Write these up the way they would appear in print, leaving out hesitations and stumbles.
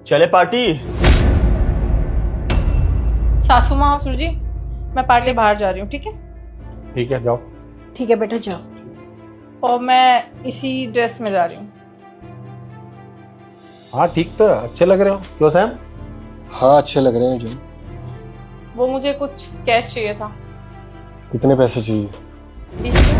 चले पार्टी। सासू माँ ससुर जी, मैं पार्टी बाहर जा रही हूँ, ठीक है? ठीक है, जाओ। ठीक है बेटा, जाओ। और मैं इसी ड्रेस में जा रही हूँ। हाँ ठीक, तो अच्छे लग रहे हो। क्यों सैम? हाँ अच्छे लग रहे हैं जो। वो मुझे कुछ कैश चाहिए था। कितने पैसे चाहिए? 20।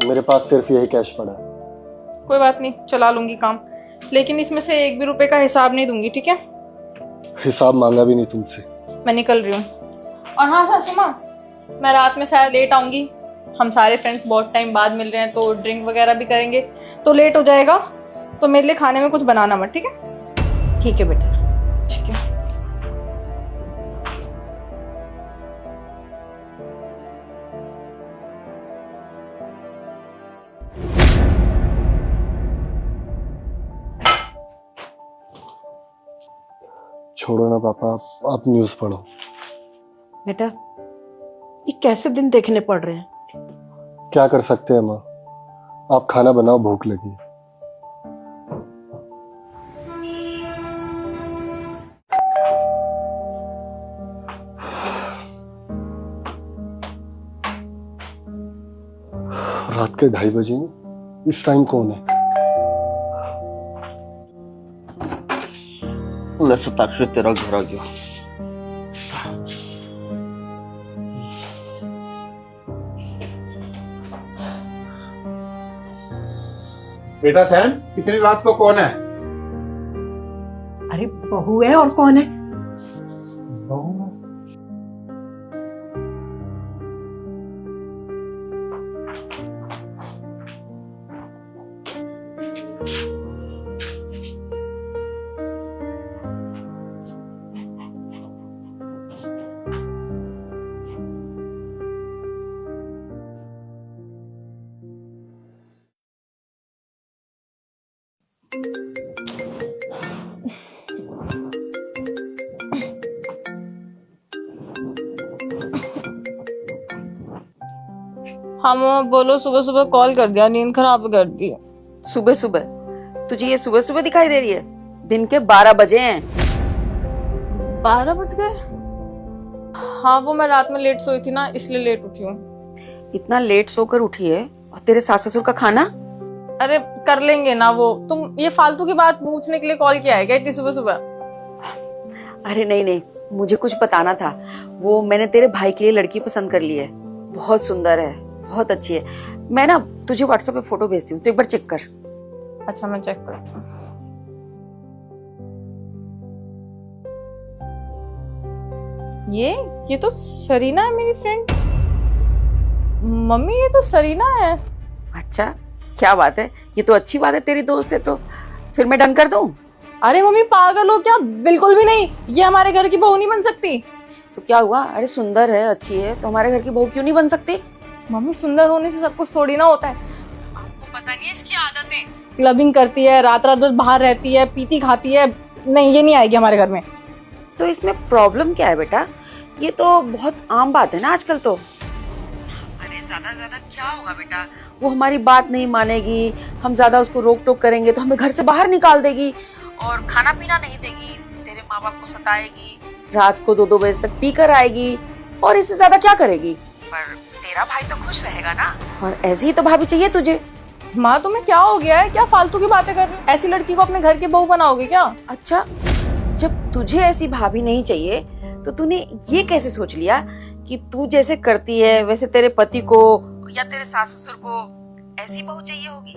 मेरे पास सिर्फ यही कैश पड़ा है। कोई बात नहीं, चला लूंगी काम, लेकिन इसमें से 1 भी रुपए का हिसाब नहीं दूंगी, ठीक है? हिसाब मांगा भी नहीं तुमसे। मैं निकल रही हूँ। और हाँ सासू माँ, मैं रात में शायद लेट आऊंगी। हम सारे फ्रेंड्स बहुत टाइम बाद मिल रहे हैं, तो ड्रिंक वगैरह भी करेंगे, तो लेट हो जाएगा। तो मेरे लिए खाने में कुछ बनाना मत, ठीक है? ठीक है बेटा। ठीक है। छोड़ो ना पापा, आप न्यूज़ पढ़ो। बेटा, ये कैसे दिन देखने पड़ रहे हैं? क्या कर सकते हैं माँ, आप खाना बनाओ, भूख लगी। रात के 2:30 बजे हैं। इस टाइम कौन है? मैं सताक्षर तेरा घर आ गया। बेटा सैम, इतनी रात को कौन है? अरे बहू है, और कौन है? हाँ मामा बोलो। सुबह सुबह कॉल कर दिया, नींद खराब कर दी। सुबह सुबह? तुझे ये सुबह सुबह दिखाई दे रही है? दिन के 12 बजे हैं। 12 बज गए? हाँ वो मैं रात में लेट सोई थी ना, इसलिए लेट उठी हूँ। इतना लेट सोकर उठी है, और तेरे सास ससुर का खाना? अरे कर लेंगे ना वो। तुम ये फालतू की बात पूछने के लिए कॉल किया है क्या इतनी सुबह सुबह? अरे नहीं नहीं, मुझे कुछ बताना था। वो मैंने तेरे भाई के लिए लड़की पसंद कर ली है, बहुत सुंदर है, बहुत अच्छी है। मैं ना तुझे व्हाट्सएप पे फोटो भेजती हूँ, तो एक बार चेक कर। अच्छा मैं चेक करती हूँ। ये तो सरीना है, मेरी फ्रेंड। मम्मी ये तो सरीना है। अच्छा, क्या बात है, ये तो अच्छी बात है, तेरी दोस्त है तो फिर मैं डन कर दूं? अरे मम्मी पागल हो क्या? बिल्कुल भी नहीं, ये हमारे घर की बहू नहीं बन सकती। तो क्या हुआ? अरे सुंदर है, अच्छी है, तो हमारे घर की बहू क्यों नहीं बन सकती? मम्मी सुंदर होने से सब कुछ थोड़ी ना होता है। आपको पता नहीं है इसकी आदतें। क्लबिंग करती है, रात रात बस बाहर रहती है, पीती खाती है। नहीं, ये नहीं आएगी हमारे घर में। तो इसमें प्रॉब्लम क्या है बेटा? ये तो बहुत आम बात है ना आजकल तो। अरे ज्यादा ज्यादा क्या होगा बेटा, वो हमारी बात नहीं मानेगी, हम ज्यादा उसको रोक टोक करेंगे तो हमें घर से बाहर निकाल देगी, और खाना पीना नहीं देगी, तेरे माँ बाप को सताएगी, रात को 2-2 बजे तक पी कर आएगी, और इससे ज्यादा क्या करेगी? पर तेरा भाई तो खुश रहेगा ना, और ऐसी ही तो भाभी चाहिए तुझे। माँ तुम्हें क्या हो गया है? क्या फालतू की बातें कर रही हो? ऐसी लड़की को अपने घर की बहू बनाओगे क्या? अच्छा, जब तुझे ऐसी भाभी नहीं चाहिए तो तूने ये कैसे सोच लिया कि तू जैसे करती है वैसे तेरे पति को या तेरे सास ससुर को ऐसी बहू चाहिए होगी?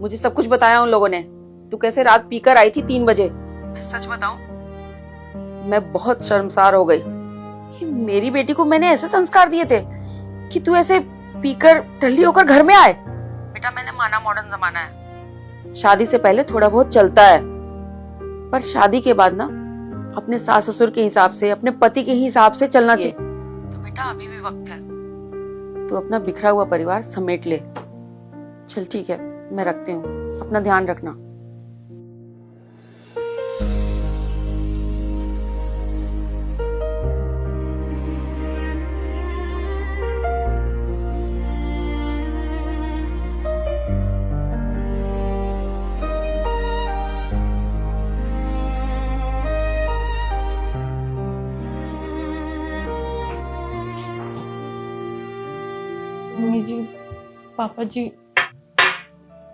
मुझे सब कुछ बताया उन लोगों ने। तू कैसे रात पीकर आई थी 3 बजे। मैं सच बताऊं, मैं बहुत शर्मसार हो गई कि मेरी बेटी को मैंने ऐसे संस्कार दिए थे कि तू ऐसे पीकर टल्ली होकर घर में आए। बेटा मैंने माना मॉडर्न जमाना है, शादी से पहले थोड़ा बहुत चलता है, पर शादी के बाद ना अपने सास ससुर के हिसाब से, अपने पति के हिसाब से चलना चाहिए। तो बेटा अभी भी वक्त है, तू अपना बिखरा हुआ परिवार समेट ले। चल ठीक है, मैं रखती हूँ, अपना ध्यान रखना। मम्मी जी, पापा जी,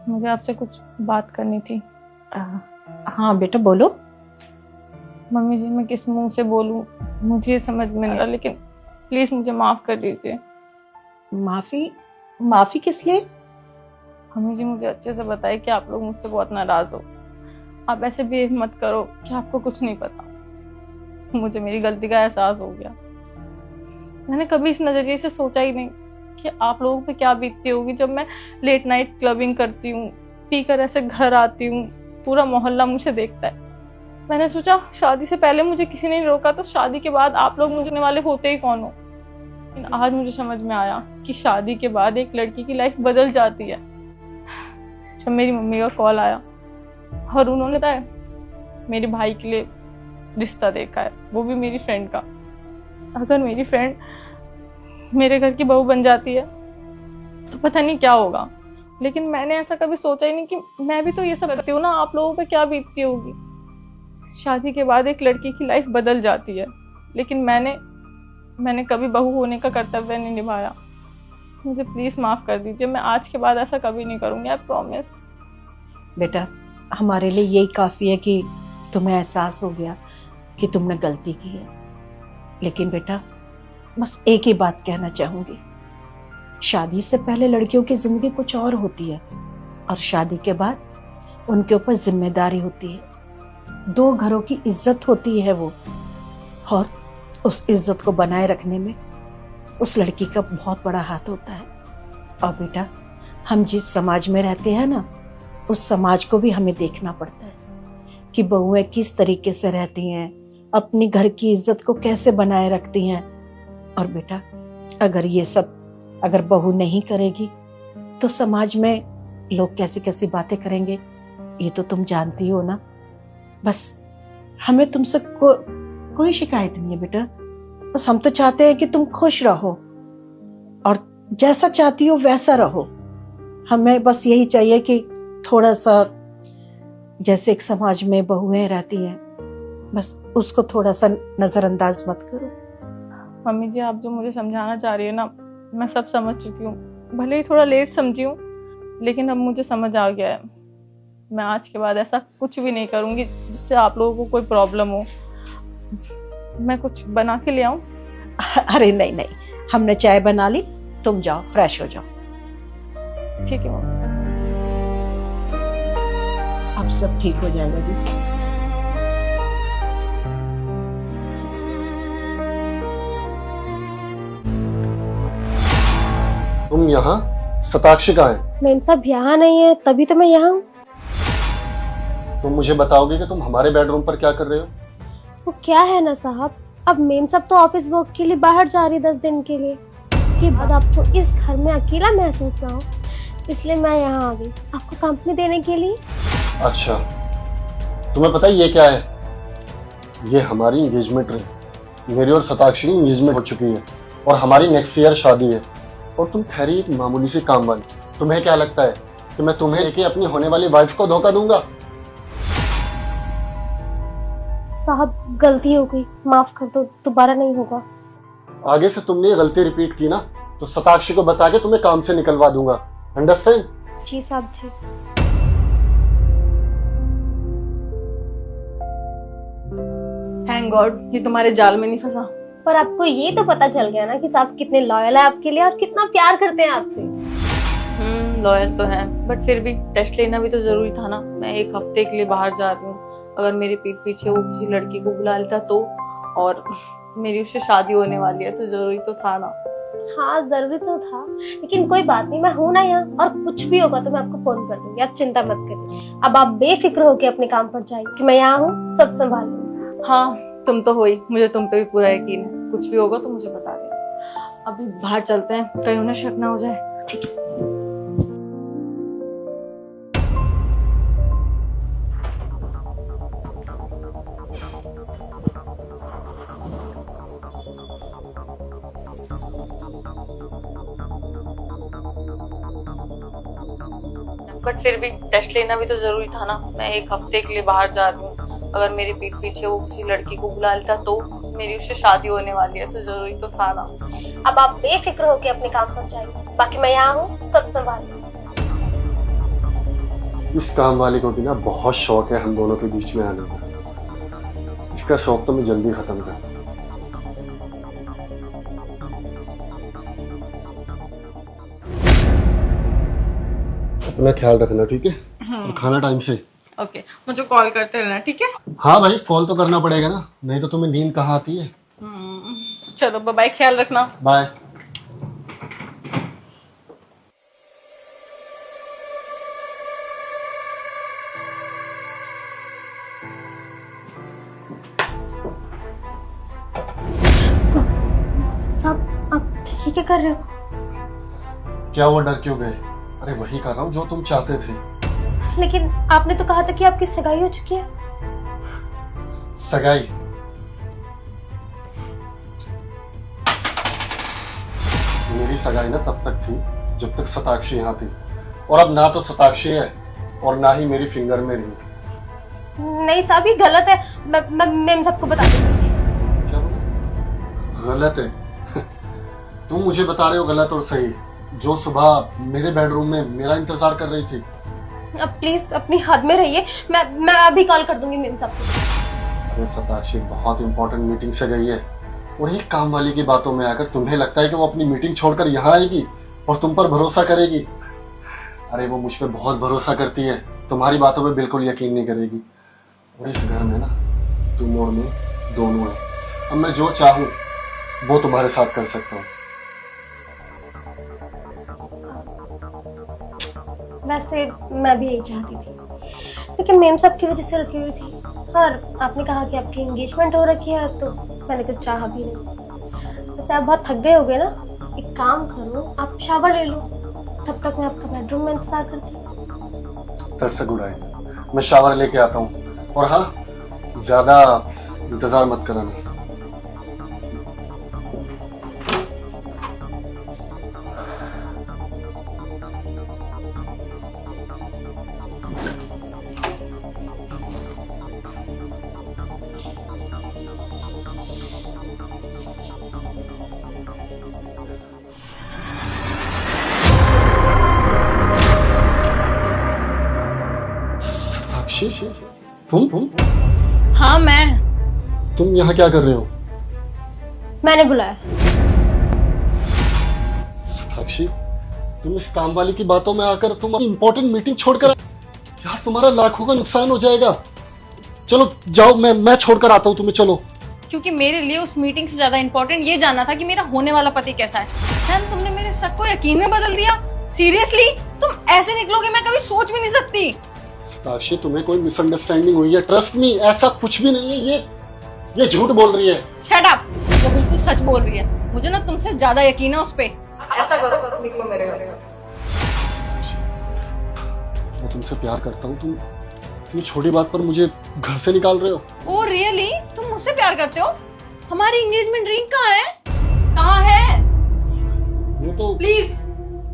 मुझे आपसे कुछ बात करनी थी। हाँ बेटा बोलो। मम्मी जी, मैं किस मुंह से बोलूं, मुझे ये समझ में नहीं आ रहा, लेकिन प्लीज मुझे माफ कर दीजिए। माफी? माफी किस लिए? मम्मी जी, मुझे अच्छे से बताइए कि आप लोग मुझसे बहुत नाराज हो। आप ऐसे बिहेव मत करो कि आपको कुछ नहीं पता। मुझे मेरी गलती का एहसास हो गया। मैंने कभी इस नजरिए से सोचा ही नहीं कि आप लोगों पे क्या बीतती होगी जब मैं लेट नाइट क्लबिंग करती हूँ, पीकर ऐसे घर आती हूँ, पूरा मोहल्ला मुझे देखता है। मैंने सोचा शादी से पहले मुझे किसी ने नहीं रोका, तो शादी के बाद आप लोग मुझे वाले होते ही कौन हो। लेकिन आज मुझे समझ में आया कि शादी के बाद एक लड़की की लाइफ बदल जाती है। जब मेरी मम्मी का कॉल आया और उन्होंने बताया मेरे भाई के लिए रिश्ता देखा है, वो भी मेरी फ्रेंड का। अगर मेरी फ्रेंड मेरे घर की बहू बन जाती है तो पता नहीं क्या होगा। लेकिन मैंने ऐसा कभी सोचा ही नहीं कि मैं भी तो ये सब करती हूँ ना, आप लोगों पे क्या बीतती होगी। शादी के बाद एक लड़की की लाइफ बदल जाती है, लेकिन मैंने कभी बहू होने का कर्तव्य नहीं निभाया। मुझे प्लीज माफ कर दीजिए, मैं आज के बाद ऐसा कभी नहीं करूंगी, आई प्रॉमिस। बेटा हमारे लिए यही काफी है कि तुम्हें एहसास हो गया कि तुमने गलती की है। लेकिन बेटा बस एक ही बात कहना चाहूंगी, शादी से पहले लड़कियों की जिंदगी कुछ और होती है और शादी के बाद उनके ऊपर जिम्मेदारी होती है। दो घरों की इज्जत होती है वो, और उस इज्जत को बनाए रखने में उस लड़की का बहुत बड़ा हाथ होता है। और बेटा हम जिस समाज में रहते हैं ना, उस समाज को भी हमें देखना पड़ता है कि बहुएं किस तरीके से रहती हैं, अपनी घर की इज्जत को कैसे बनाए रखती हैं। और बेटा अगर ये सब अगर बहू नहीं करेगी तो समाज में लोग कैसी कैसी बातें करेंगे, ये तो तुम जानती हो ना। बस हमें तुमसे कोई शिकायत नहीं है बेटा, बस हम तो चाहते हैं कि तुम खुश रहो और जैसा चाहती हो वैसा रहो। हमें बस यही चाहिए कि थोड़ा सा जैसे एक समाज में बहुएं रहती हैं, बस उसको थोड़ा सा नजरअंदाज मत करो। मम्मी जी, आप जो मुझे समझाना चाह रही है ना, मैं सब समझ चुकी हूँ। भले ही थोड़ा लेट समझी हूँ, लेकिन अब मुझे समझ आ गया है। मैं आज के बाद ऐसा कुछ भी नहीं करूंगी जिससे आप लोगों को कोई प्रॉब्लम हो। मैं कुछ बना के ले आऊं? अरे नहीं नहीं, हमने चाय बना ली, तुम जाओ फ्रेश हो जाओ। ठीक है मम्मी। अब सब ठीक हो जाएगा जी। तुम यहाँ? शताक्षी कहाँ है? मैम साहब यहाँ नहीं है, तभी तो मैं यहाँ हूँ। तुम मुझे बताओगे कि तुम हमारे बेडरूम पर क्या कर रहे हो? वो क्या है ना साहब, अब मेम साहब तो ऑफिस वर्क के लिए बाहर जा रही 10 दिन के लिए। उसके बाद आपको इस घर में अकेला महसूस ना हो, इसलिए मैं यहाँ आ गई आपको कंपनी देने के लिए। अच्छा, तुम्हें पता है ये क्या है? ये हमारी एंगेजमेंट रिंग। मेरी और शताक्षी की एंगेजमेंट हो चुकी है और हमारी नेक्स्ट ईयर शादी है, और तुम ठहरी एक मामूली सी काम वाली। तुम्हें क्या लगता है कि मैं तुम्हें लेके अपनी होने वाली वाइफ को धोखा दूंगा? साहब गलती हो गई, माफ कर दो, दोबारा नहीं होगा। आगे से तुमने ये गलती रिपीट की ना तो शताक्षी को बता के तुम्हें काम से निकलवा दूंगा। अंडरस्टैंड? जी साहब जी। थैंक गॉड ये तुम्हारे जाल में नहीं फंसा। पर आपको ये तो पता चल गया ना कि साहब कितने लॉयल है आपके लिए और कितना प्यार करते हैं आपसे। लॉयल तो है, बट फिर भी टेस्ट लेना भी तो जरूरी था ना। मैं एक हफ्ते के लिए बाहर जा रही हूँ, अगर मेरी पीठ पीछे वो किसी लड़की को बुला लेता तो, और मेरी उससे शादी होने वाली है तो जरूरी तो था ना। हाँ जरूरी तो था, लेकिन कोई बात नहीं, मैं हूँ ना यहाँ, और कुछ भी होगा तो मैं आपको फोन कर दूंगी, आप चिंता मत करिए। अब आप बेफिक्र होकर अपने काम पर जाइए कि मैं यहाँ हूँ, सब संभाल लूंगी। हाँ तुम तो हो ही, मुझे तुम पे भी पूरा यकीन है। कुछ भी होगा तो मुझे बता देना। अभी बाहर चलते हैं, कहीं उन्हें शक ना हो जाए। ठीक है। बट फिर भी टेस्ट लेना भी तो जरूरी था ना। मैं एक हफ्ते के लिए बाहर जा रही हूँ, अगर मेरी पीठ पीछे वो किसी लड़की को बुला लेता तो, मेरी उससे शादी होने वाली है तो जरूरी तो था ना। अब आप बेफिक्र होकर अपने काम पर जाइए। बाकी मैं यहाँ हूँ, सब संभाल लो। इस काम वाले को भी ना बहुत शौक है हम दोनों के बीच में आने का। इसका शौक तो मैं जल्दी खत्म कर। अपना ख्याल रखना, ठीक है? और खाना टाइम से। ओके, मुझे कॉल करते रहना, ठीक है? हाँ भाई, कॉल तो करना पड़ेगा ना, नहीं तो तुम्हें नींद कहाँ आती है। चलो बाय, ख्याल रखना। बाय। सब आप ये क्या कर रहे हो? क्या हुआ, डर क्यों गए? अरे वही कर रहा हूँ जो तुम चाहते थे। लेकिन आपने तो कहा था कि आपकी सगाई हो चुकी है। सगाई? मेरी सगाई ना तब तक थी जब तक शताक्षी यहाँ थी, और अब ना तो शताक्षी है और ना ही मेरी फिंगर में रिंग। नहीं साहब, ये गलत है। मैं सबको बता दूंगी। क्या बोला? गलत है? तुम मुझे बता रहे हो गलत और सही? जो सुबह मेरे बेडरूम में मेरा इंतजार कर रही थी। अब प्लीज अपनी हद में रहिए। मैं अभी कॉल कर दूंगी मेम साहब को। अरे शताक्षी बहुत इंपॉर्टेंट मीटिंग से गई है, और ये काम वाली की बातों में आकर तुम्हें लगता है कि वो अपनी मीटिंग छोड़कर यहाँ आएगी और तुम पर भरोसा करेगी? अरे वो मुझ पर बहुत भरोसा करती है, तुम्हारी बातों पे बिल्कुल यकीन नहीं करेगी। और इस घर में ना तुम और मैं दोनों हैं। अब मैं जो चाहूँ वो तुम्हारे साथ कर सकता हूँ। वैसे मैं भी यही चाहती थी, लेकिन मेम साहब की वजह से रुकी हुई थी। और आपने कहा कि आपकी एंगेजमेंट हो रखी है, तो मैंने तो चाहा भी नहीं। वैसे आप बहुत थक गए होगे ना, एक काम करो, आप शावर ले लो, तब तक मैं आपका बेडरूम में इंतजार करती हूँ। That's a good idea. मैं शावर लेके आता हूँ, और हाँ, ज्यादा इंतजार मत कराना। तुम हाँ, मैं। तुम यहाँ क्या कर रहे हो? मैंने बुलाया। साक्षी, तुम इस काम वाली की बातों में आकर तुम इंपॉर्टेंट मीटिंग छोड़कर यार, तुम्हारा लाखों का नुकसान हो जाएगा। चलो जाओ, मैं छोड़कर आता हूँ तुम्हें। चलो। क्योंकि मेरे लिए उस मीटिंग से ज्यादा इंपॉर्टेंट ये जानना था कि मेरा होने वाला पति कैसा है। सैम, तुमने मेरे शक को यकीन में बदल दिया। सीरियसली, तुम ऐसे निकलोगे मैं कभी सोच भी नहीं सकती। साक्षी, तुम्हें कोई मिसअंडरस्टैंडिंग हुई है। ट्रस्ट मी, ऐसा कुछ भी नहीं है। ये झूठ बोल रही है। शट अप, वो बिल्कुल सच बोल रही है। मुझे ना तुमसे ज्यादा यकीन है उस पे। ऐसा करो, निकलो मेरे घर से। मैं तुमसे प्यार करता हूँ, तुम छोटी बात पर मुझे घर से निकाल रहे हो। ओ रियली, तुम मुझसे प्यार करते हो? हमारी एंगेजमेंट रिंग कहाँ है? कहाँ है? वो तो प्लीज,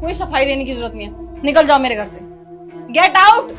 कोई सफाई देने की जरूरत नहीं है। निकल जाओ मेरे घर से। Get out.